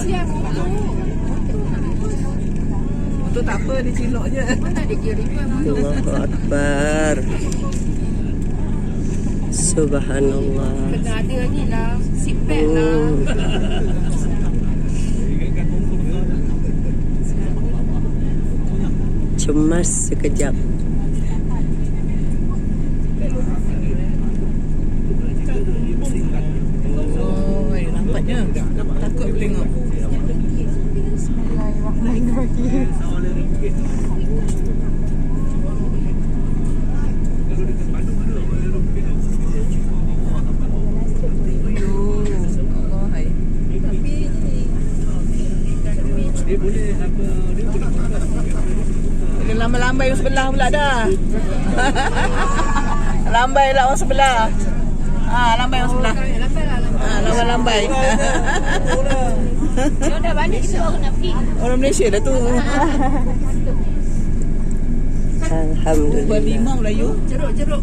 siang Itu tak apa, dicilok je. mana ada kiriman. Allahu Akbar. Subhanallah. Kena ada ni lah, seat belt lah. Cemas sekejap. Oh, nampaknya. Takut tengok. Dia lambai-lambai orang sebelah pula dah. Lambai lah orang sebelah. Lambai orang sebelah. Lambai-lambai. Dia dah balik kita baru nak pergi. Orang Malaysia dah tu. Alhamdulillah. Berlimau lah you. Jeruk-jeruk.